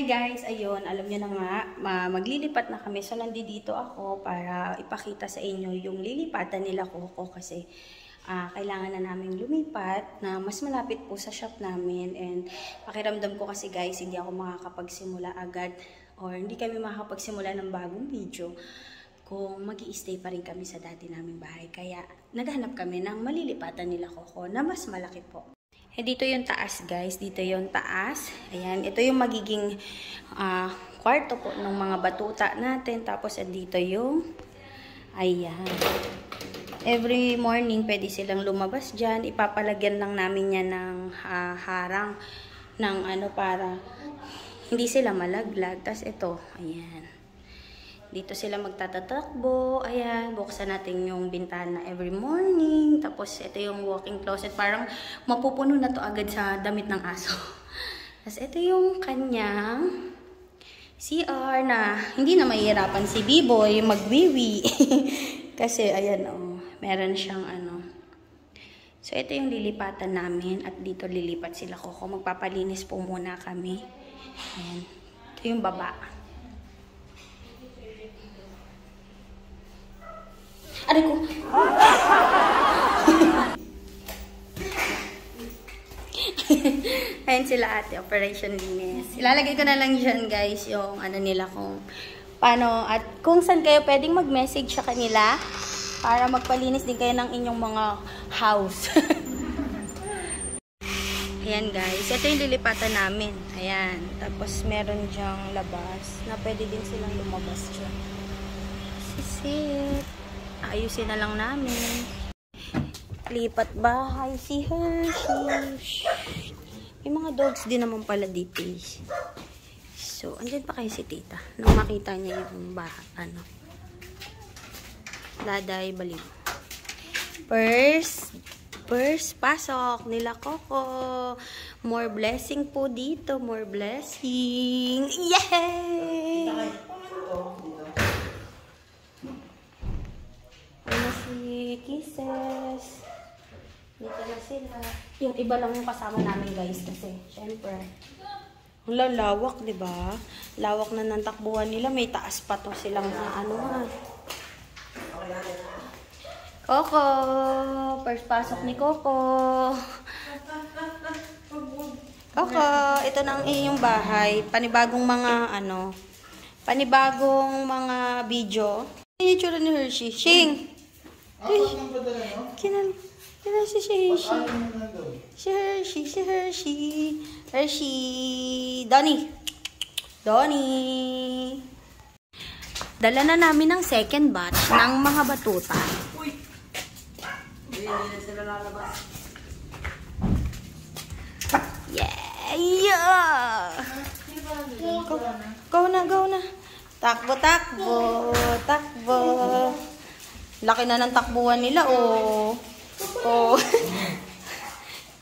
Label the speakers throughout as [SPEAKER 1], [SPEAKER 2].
[SPEAKER 1] guys, ayun, alam nyo na nga, maglilipat na kami. So, nandito ako para ipakita sa inyo yung lilipatan nila Coco kasi kailangan na namin lumipat na mas malapit po sa shop namin. And pakiramdam ko kasi guys, hindi ako makakapagsimula agad or hindi kami makakapagsimula ng bagong video kung mag-i-stay pa rin kami sa dati naming bahay. Kaya naghanap kami ng malilipatan nila Coco na mas malaki po. Dito yung taas guys, dito yung taas. Ayan, ito yung magiging kwarto po ng mga batuta natin. Tapos dito yung, ayan. Every morning pwede silang lumabas dyan. Ipapalagyan lang namin yan ng harang ng para hindi sila malaglag. Tapos ito, ayan. Dito sila magtatatakbo. Ayan, buksan natin yung bintana every morning. Tapos, ito yung walk-in closet. Parang mapupuno na to agad sa damit ng aso. Tapos, ito yung kanyang CR na hindi na mahihirapan si B-Boy magwiwi. Kasi, ayan, meron siyang So, ito yung lilipatan namin. At dito lilipat sila Coco. Magpapalinis po muna kami. Ayan. Ito yung baba. Aray ko. Ayan sila ate, operation linis. Ilalagay ko na lang dyan guys yung nila kung paano at kung saan kayo pwedeng mag-message sa kanila para magpalinis din kayo ng inyong mga house. Ayan guys, ito yung lilipatan namin. Ayan, tapos meron dyang labas na pwede din silang lumabas dyan. Sisit. Ayusin na lang namin. Lipat bahay si Hershey. May mga dogs din naman pala dito. So, andyan pa kayo si tita. Nung makita niya yung bahay. Laday, baliw. First, pasok nila Coco. More blessing po dito. More blessing. Yay! Kisses. Dito na sila. Yung iba lang yung kasama namin guys kasi syempre ang lalawak, di ba? Lawak na ng takbuhan nila, may taas pa to silang Coco, first pasok ni Coco. Coco, ito na ang inyong bahay. Panibagong mga video. Ano yung tsura ni Hershey? Shing! Kina si Hershey. Si Hershey. Donnie. Dala na namin ng second batch ng mga batuta. Uy! Hindi na sila lalabas. Yeah! Go na. Takbo. Laki na ng takbuhan nila,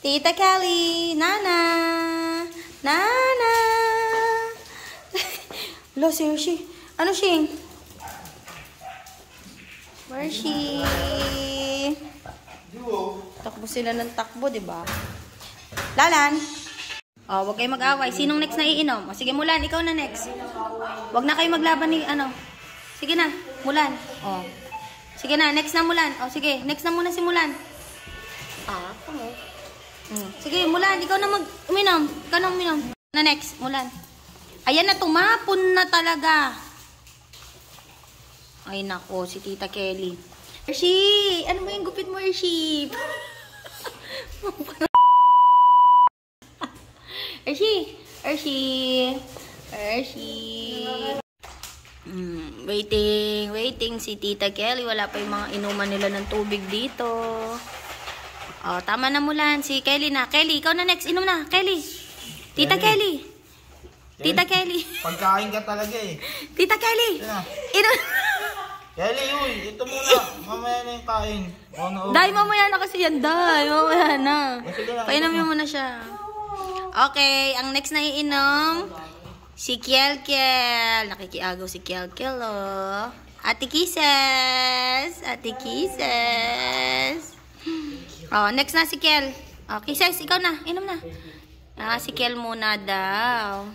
[SPEAKER 1] Tita Kelly, Nana. Hello, si Hershey. Ano, Shing? Hershey. Takbo sila ng takbo, diba? Lalan. Huwag kayo mag-away. Sinong next na iinom? Sige, Mulan, ikaw na next. Huwag na kayo maglaban ni, Sige na, Mulan. Sige na, next na Mulan. Sige, next na muna si Mulan. Sige, Mulan, ikaw na uminom. Ikaw na uminom. Na next, Mulan. Ayan na, tumapon na talaga. Ay, nako, si Tita Kelly. Hershey! Ano mo yung gupit mo, Hershey? Hershey! Waiting si Tita Kelly. Wala pa yung mga inuman nila ng tubig dito. Tama na Mulan. Si Kelly na. Kelly, ikaw na next. Inom na. Kelly. Tita Kelly. Tita Kelly.
[SPEAKER 2] Pagkain ka talaga eh.
[SPEAKER 1] Tita Kelly. Inom.
[SPEAKER 2] Kelly, uy. Ito muna. Mamaya na yung kain.
[SPEAKER 1] Day, mamaya na kasi yan. Day, mamaya na. Painom mo muna siya. Okay, ang next na iinom, si Kiel. Nakikiagaw si Kiel, Ate Kisses. Next na si Kiel. Kisses, ikaw na. Inom na. Si Kiel muna daw.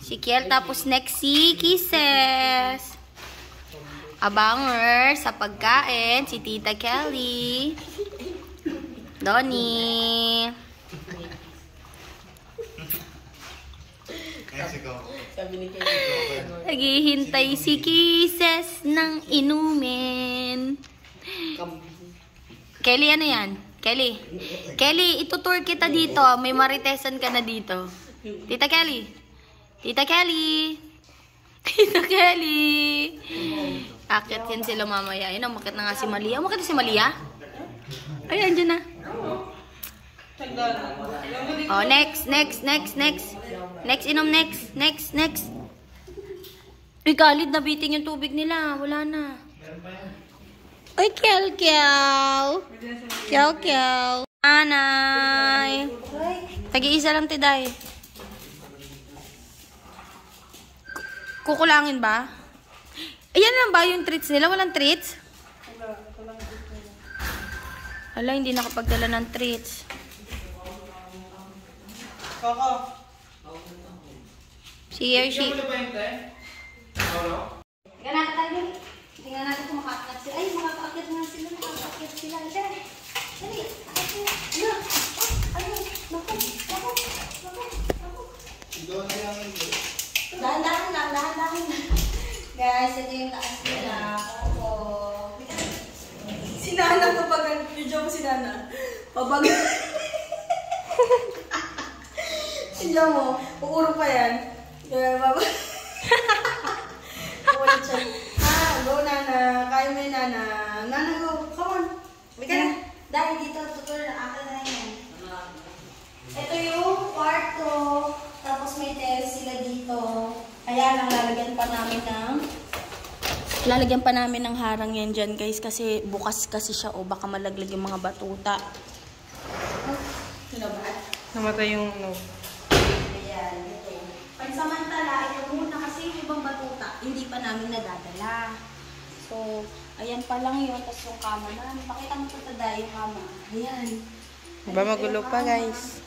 [SPEAKER 1] Si Kiel, tapos next si Kisses. Abanger sa pagkain, si Tita Kelly. Donnie. Naghihintay si Kisses ng inumin. Kelly, ano yan? Kelly. Kelly, itutour kita dito. May maritesan ka na dito. Tita Kelly. Tita Kelly. Tita Kelly. Akit yan sila mamaya. Ayun, umakit na nga si Malia. Umakit na si Malia? Ay, andyan na. Oh, next. Next, inom next. Next. Uy, Khalid, nabiting yung tubig nila. Wala na. Uy, Kiel. Anay. Tag-iisa lang, Tiday. Kukulangin ba? Ayan lang ba yung treats nila? Walang treats? Hala, hindi nakapagdala ng treats.
[SPEAKER 2] Kaka.
[SPEAKER 1] Si Hershey.
[SPEAKER 3] Tingnan natin kung makakakit sila. Ay, makakakit nga sila. Makakakit sila. Dali. Dahan-dahan lang. Guys, ito yung taas nila. Oo. Si Nana kapag video mo si Nana. Pabag. Tignan mo. Uuro pa yan. Babag. Ulit siya. Go, Nana. Kaya mo yung Nana. Nana, go. Come on. Bika na. Dahil dito, tutur na akin na yan. Ito yung kwarto. Tapos may terrace sila dito. Kaya lang, lalagyan pa namin ng harang yan dyan, guys. Kasi bukas kasi siya. O baka malaglag yung mga batuta. Sinabat?
[SPEAKER 4] Namatay yung no.
[SPEAKER 3] Ayan, ito. Pansamantala, ito muna kasi yung ibang batuta. Hindi pa namin nadadala. So, ayan pa lang yun. Tapos yung kama na. Pakita mo ito yung kama. Ayan.
[SPEAKER 4] Ba magulo pa, guys.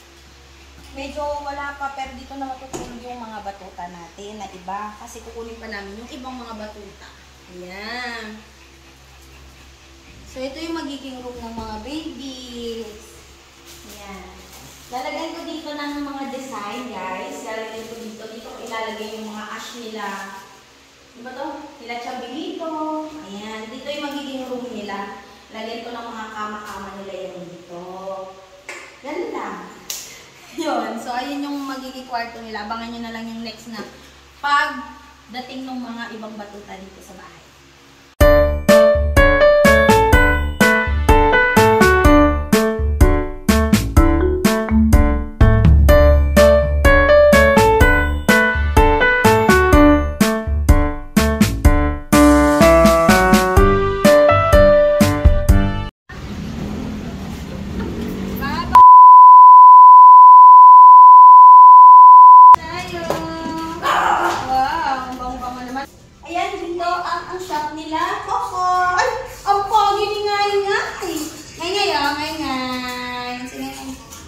[SPEAKER 3] Medyo wala pa, pero dito na matutulog yung mga batuta natin na iba. Kasi kukunin pa namin yung ibang mga batuta. Ayan. So, ito yung magiging room ng mga babies. Ayan. Lalagyan ko dito ng mga design, guys. Lalagyan ko dito. Dito ko ilalagay yung mga ash nila. Diba to? Nila Chabelito. Ayan. Dito yung magiging room nila. Lalagyan ko ng mga kama-kama nila yung dito. Ganda. Yun. So, ayun yung magiging kwarto nila. Abangan nyo na lang yung next na pagdating ng mga ibang batuta dito sa bahay.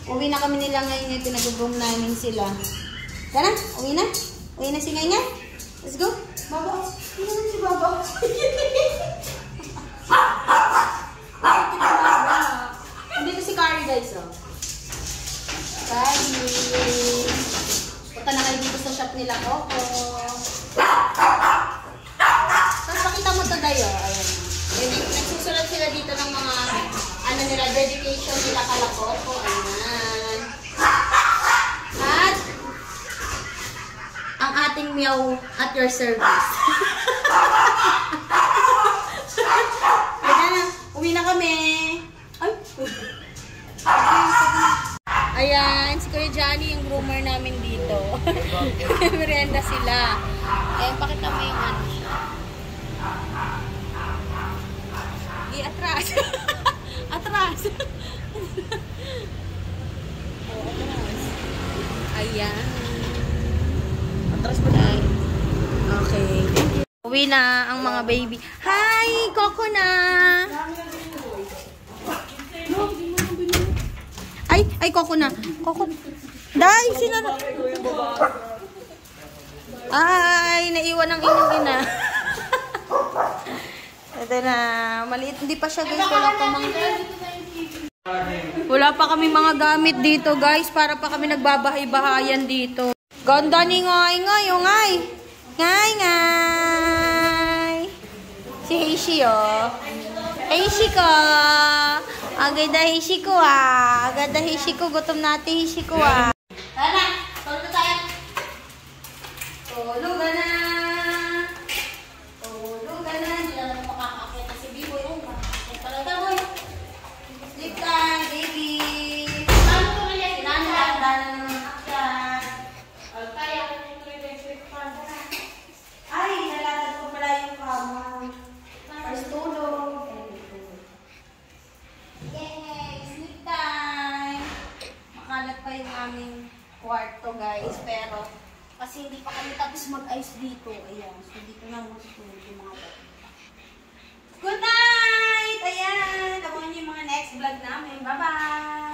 [SPEAKER 3] Uwi na kami nila ngayon, pinag-room namin sila. Tara, uwi na? Uwi na si Ngayon? Let's go. Baba. Hindi naman si Baba. Andito si Carrie, guys, oh. Carrie. Punta na kayo dito sa shop nila, Coco. Tapos pakita mo to, Dayo. Ayan. Nagsusulat sila dito ng mga ano nila, dedication nila kala Coco. Ayan. At ang ating meow at your service. Ayan na. Uwi na kami. Ay. Ayan, si Kuya Johnny yung groomer namin dito. Merienda sila. Ayan, pakita mo yung ano siya. Atras. Atras. Oh, atras. Ayan. Atras mo na. Okay. Thank you.
[SPEAKER 1] Uwi na ang mga baby. Hi! Coco na! Ay, Coco na. Coco. Dai, sino na?
[SPEAKER 3] Ay, naiwan ng inyong ina. Ito na, maliit. Hindi pa siya guys. Wala pa kami mga gamit dito guys. Para pa kami nagbabahay-bahayan dito. Ganda ni Ngay. Ngay. Si Heishi oh. Heishi ko. Agada Heishi ko ah. Agada Heishi ko. Gutom natin Heishi ko ah. Tara, tulog tayo. Tulugan na. Tulugan na. Hindi na makakakita si Biboy. Oh, makakakita talaga boy. Sleep time, baby. Paano ko nila? Sinanda na naman akyan. Kaya ko nito yung electric fan. Ay, nalatag ko pala yung kama. First tulog. Yay! Sleep time! Makalat pa yung aming kwarto guys. Pero, kasi hindi pa kami tapos mag-ayos dito. Ayan. So, dito na matutulog yung mga bata. Good night! Ayan! Abangan niyo yung mga next vlog namin. Bye-bye!